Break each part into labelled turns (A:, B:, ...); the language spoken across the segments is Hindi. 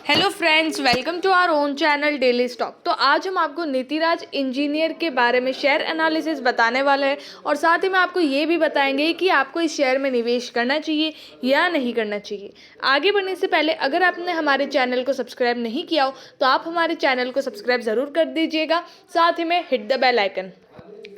A: Hello friends, welcome to our own channel daily stock. तो आज हम आपको नीतिराज इंजीनियर के बारे में शेयर एनालिसिस बताने वाले हैं और साथ ही में आपको ये भी बताएंगे कि आपको इस शेयर में निवेश करना चाहिए या नहीं करना चाहिए। आगे बढ़ने से पहले अगर आपने हमारे चैनल को सब्सक्राइब नहीं किया हो तो आप हमारे चैनल को सब्सक्राइब ज़रूर कर दीजिएगा, साथ ही में हिट द बेल आइकन।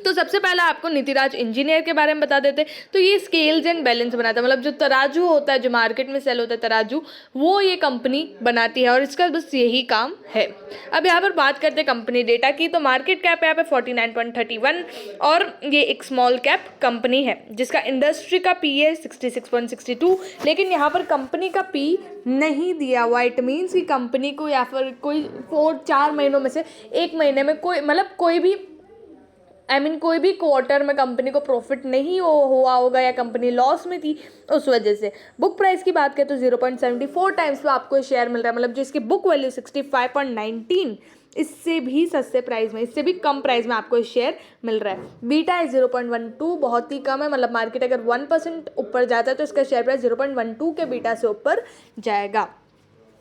A: तो सबसे पहले आपको नीतिराज इंजीनियर के बारे में बता देते। तो ये स्केल्स एंड बैलेंस बनाता है, मतलब जो तराजू होता है, जो मार्केट में सेल होता है तराजू, वो ये कंपनी बनाती है और इसका बस यही काम है। अब यहाँ पर बात करते हैं कंपनी डेटा की। तो मार्केट कैप यहाँ पे 49.31 और ये एक स्मॉल कैप कंपनी है जिसका इंडस्ट्री का पी है 66.62, लेकिन यहाँ पर कंपनी का पी नहीं दिया हुआ। इट मीन्स कि कंपनी को या फिर कोई 4 महीनों में से एक महीने में कोई भी क्वार्टर में कंपनी को प्रॉफिट नहीं हुआ होगा या कंपनी लॉस में थी, उस वजह से। बुक प्राइस की बात करें तो 0.74 टाइम्स पे आपको शेयर मिल रहा है, मतलब जो इसकी बुक वैल्यू 65.19, इससे भी सस्ते प्राइस में, इससे भी कम प्राइस में आपको शेयर मिल रहा है। बीटा है 0.12, बहुत ही कम है, मतलब मार्केट अगर 1% ऊपर जाता है तो इसका शेयर प्राइस 0.12 के बीटा से ऊपर जाएगा।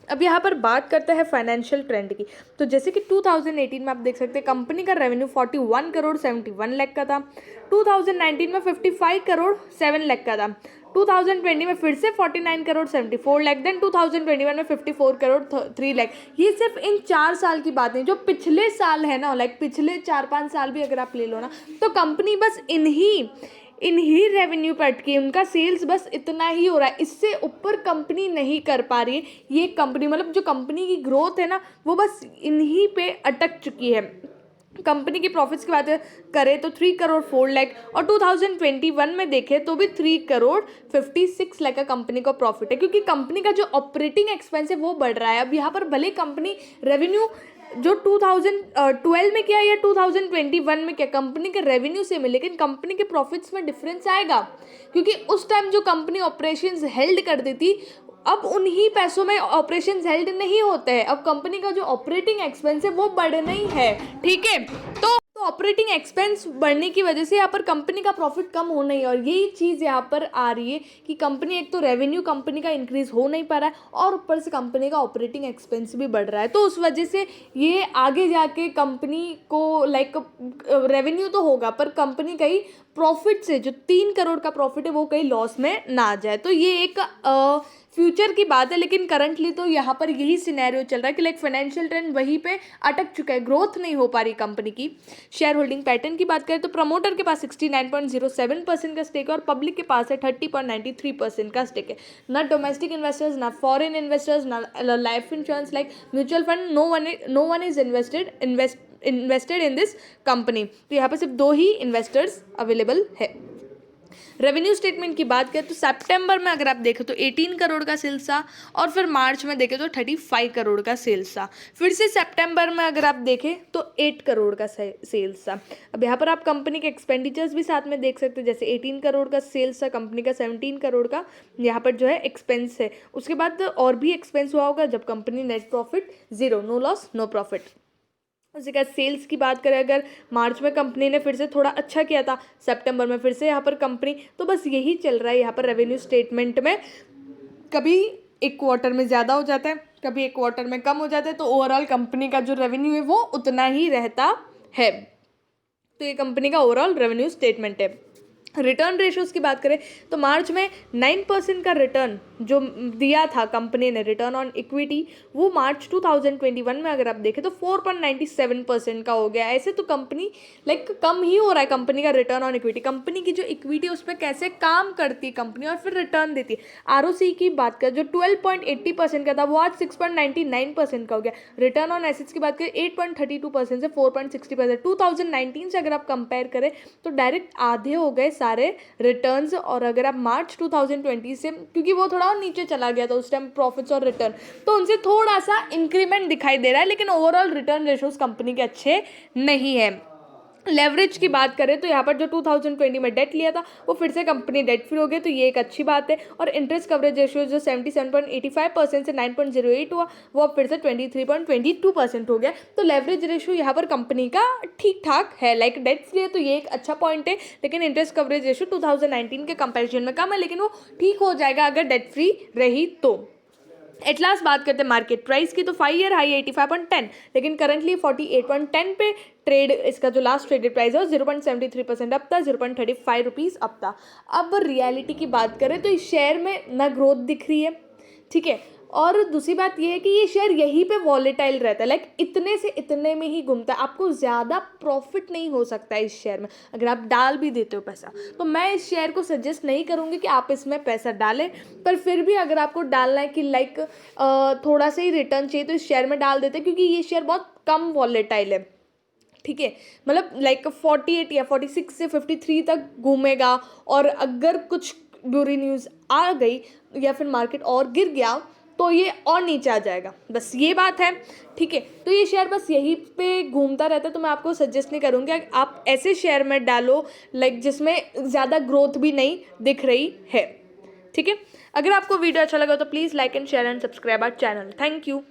A: अब यहाँ पर बात करते हैं फाइनेंशियल ट्रेंड की। तो जैसे कि 2018 में आप देख सकते हैं कंपनी का रेवेन्यू 41 करोड़ 71 लाख का था, 2019 में 55 करोड़ 7 लाख का था, 2020 में फिर से 49 करोड़ 74 लाख, देन 2021 में 54 करोड़ 3 लाख। ये सिर्फ इन 4 साल की बात नहीं, जो पिछले साल है ना, लाइक पिछले 4-5 साल भी अगर आप ले लो ना, तो कंपनी बस इन्हीं रेवेन्यू पर अटकी, उनका सेल्स बस इतना ही हो रहा है, इससे ऊपर कंपनी नहीं कर पा रही है। ये कंपनी, मतलब जो कंपनी की ग्रोथ है ना, वो बस इन्हीं पे अटक चुकी है। कंपनी की प्रॉफिट्स की बात करें तो 3 करोड़ 4 लाख और 2021 में देखें तो भी 3 करोड़ 56 लाख का कंपनी का प्रॉफिट है, क्योंकि कंपनी का जो ऑपरेटिंग एक्सपेंस है वो बढ़ रहा है। अब यहाँ पर भले कंपनी रेवेन्यू जो 2012 में किया या 2021 में किया, कंपनी के रेवेन्यू सेम है, लेकिन कंपनी के प्रॉफिट्स में डिफरेंस आएगा, क्योंकि उस टाइम जो कंपनी ऑपरेशंस हेल्ड कर दी थी, अब उन्हीं पैसों में ऑपरेशंस हेल्ड नहीं होते हैं। अब कंपनी का जो ऑपरेटिंग एक्सपेंस है वो बढ़ना ही है, ठीक है। तो ऑपरेटिंग एक्सपेंस बढ़ने की वजह से यहाँ पर कंपनी का प्रॉफिट कम होना ही है, और यही चीज़ यहाँ पर आ रही है कि कंपनी, एक तो रेवेन्यू कंपनी का इंक्रीज हो नहीं पा रहा है और ऊपर से कंपनी का ऑपरेटिंग एक्सपेंस भी बढ़ रहा है। तो उस वजह से ये आगे जाके कंपनी को लाइक रेवेन्यू तो होगा पर कंपनी कहीं प्रॉफिट से, जो 3 करोड़ का प्रॉफिट है वो कहीं लॉस में ना आ जाए। तो ये एक फ्यूचर की बात है, लेकिन करंटली तो यहाँ पर यही सिनेरियो चल रहा है कि लाइक फाइनेंशियल ट्रेंड वहीं पे अटक चुका है, ग्रोथ नहीं हो पा रही कंपनी की। शेयर होल्डिंग पैटर्न की बात करें तो प्रमोटर के पास 69.07% का स्टेक है और पब्लिक के पास है 30.93% का स्टेक है। ना डोमेस्टिक इन्वेस्टर्स, ना फॉरेन इन्वेस्टर्स, ना life insurance like mutual fund, no one is invested in this company. तो यहाँ पर सिर्फ 2 ही इन्वेस्टर्स अवेलेबल है। रेवेन्यू स्टेटमेंट की बात करें तो सितंबर में अगर आप देखें तो 18 करोड़ का सेल्स था और फिर मार्च में देखें तो 35 करोड़ का सेल्स था, फिर से सितंबर में अगर आप देखें तो 8 करोड़ का सेल्स था। अब यहाँ पर आप कंपनी के एक्सपेंडिचर्स भी साथ में देख सकते हैं, जैसे 18 करोड़ का सेल्स था कंपनी का, 17 करोड़ का यहाँ पर जो है एक्सपेंस है। उसके बाद और भी एक्सपेंस हुआ होगा जब company net profit 0, no loss no profit. उसी का सेल्स की बात करें, अगर मार्च में कंपनी ने फिर से थोड़ा अच्छा किया था, सितंबर में फिर से यहाँ पर कंपनी, तो बस यही चल रहा है यहाँ पर रेवेन्यू स्टेटमेंट में। कभी एक क्वार्टर में ज़्यादा हो जाता है, कभी एक क्वार्टर में कम हो जाता है, तो ओवरऑल कंपनी का जो रेवेन्यू है वो उतना ही रहता है। तो ये कंपनी का ओवरऑल रेवेन्यू स्टेटमेंट है। रिटर्न रेशियोज़ की बात करें तो मार्च में 9% का रिटर्न जो दिया था कंपनी ने, रिटर्न ऑन इक्विटी, वो मार्च 2021 में अगर आप देखें तो 4.97% का हो गया। ऐसे तो कंपनी लाइक कम ही हो रहा है कंपनी का रिटर्न ऑन इक्विटी। कंपनी की जो इक्विटी उस पर कैसे काम करती है कंपनी और फिर रिटर्न देती है। आरओसी की बात करें जो 12.80% का था वो आज 6.99% का हो गया। रिटर्न ऑन एसेट्स की बात करें 8.32% से 4.60%। 2019 से अगर आप कंपेयर करें तो डायरेक्ट आधे हो गए सारे रिटर्न्स। और अगर आप मार्च 2020 से, क्योंकि वो थोड़ा नीचे चला गया था उस टाइम प्रॉफिट्स और रिटर्न, तो उनसे थोड़ा सा इंक्रीमेंट दिखाई दे रहा है, लेकिन ओवरऑल रिटर्न रेशियोज कंपनी के अच्छे नहीं है। लेवरेज की बात करें तो यहाँ पर जो 2020 में डेट लिया था वो फिर से कंपनी डेट फ्री हो गई, तो ये एक अच्छी बात है। और इंटरेस्ट कवरेज रेशियो जो 77.85% से 9.08 हुआ, वो अब फिर से 23.22% हो गया। तो लेवरेज रेशियो यहाँ पर कंपनी का ठीक ठाक है, लाइक डेट फ्री है, तो ये एक अच्छा पॉइंट है। लेकिन इंटरेस्ट कवरेज रेशियो 2019 के कंपेरिजन में कम है, लेकिन वो ठीक हो जाएगा अगर डेट फ्री रही तो। एट लास्ट बात करते हैं मार्केट प्राइस की, तो 5 ईयर हाई 85.10, लेकिन करंटली 48.10 पे ट्रेड, इसका जो लास्ट ट्रेडेड प्राइस है वो 0.73% अप था, 0.35 रुपीज़ अप था। अब रियलिटी की बात करें तो इस शेयर में ना ग्रोथ दिख रही है, ठीक है, और दूसरी बात ये है कि ये शेयर यहीं पे वॉलेटाइल रहता है, लाइक इतने से इतने में ही घूमता है, आपको ज़्यादा प्रॉफिट नहीं हो सकता है इस शेयर में अगर आप डाल भी देते हो पैसा। तो मैं इस शेयर को सजेस्ट नहीं करूँगी कि आप इसमें पैसा डालें, पर फिर भी अगर आपको डालना है कि लाइक थोड़ा सा ही रिटर्न चाहिए तो इस शेयर में डाल देते हैं, क्योंकि ये शेयर बहुत कम वॉलेटाइल है, ठीक है, मतलब लाइक 48 या 46 से 53 तक घूमेगा, और अगर कुछ बुरी न्यूज़ आ गई या फिर मार्केट और गिर गया तो ये और नीचे आ जाएगा, बस ये बात है, ठीक है। तो ये शेयर बस यहीं पे घूमता रहता है, तो मैं आपको सजेस्ट नहीं करूँगी आप ऐसे शेयर में डालो लाइक जिसमें ज़्यादा ग्रोथ भी नहीं दिख रही है, ठीक है। अगर आपको वीडियो अच्छा लगा तो please like and share and subscribe our channel. Thank you.